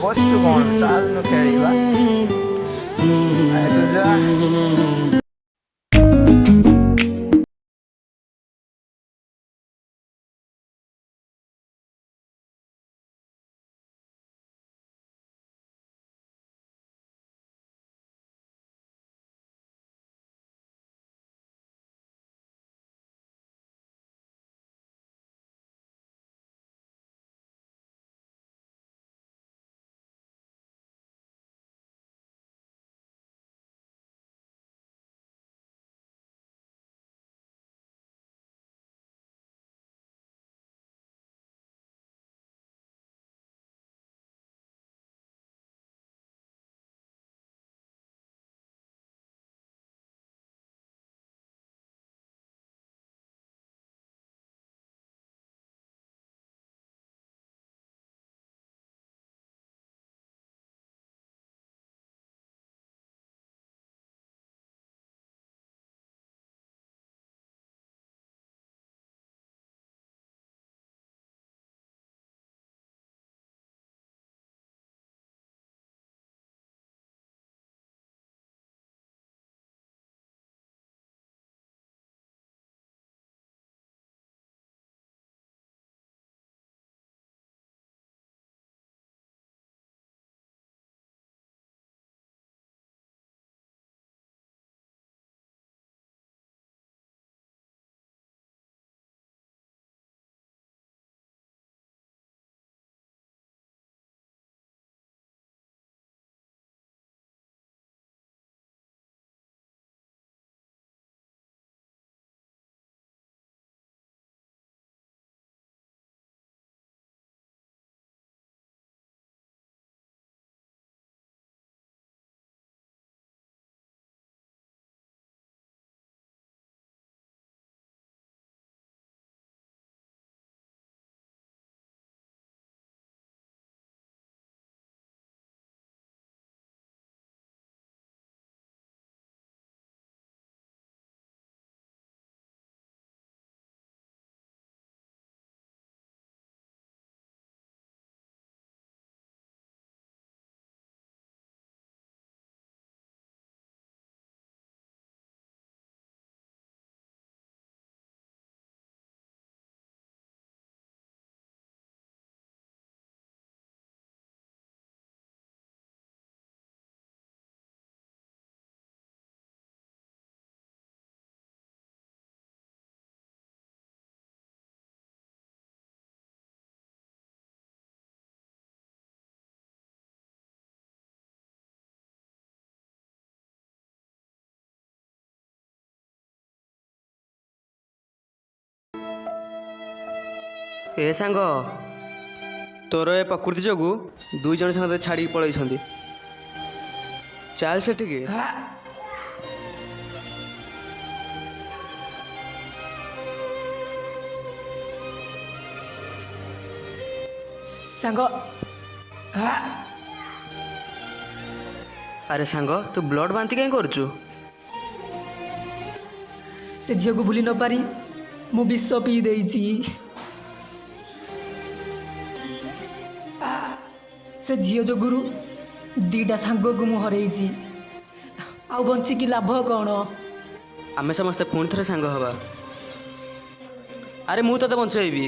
ବସିଛୁ କ'ଣ ଚାଲୁନୁ ଖେଳିବା। ତୁ ଯା। ए सांग तोर ए प्रकृति जोगु दुई जन सांग छाड़ी पलैछन्ति चाल सेठिके सांग अरे सांग तू ब्लड बांती कहीं करचु से झील को भूली न पारी मु विष पी देइछि से झील जो गुरु दीटा सांग को मु हरैछि आउ बंची की लाभ कौन आमे समस्ते पुणी थे सांग हवा अरे मु तते बंचेबी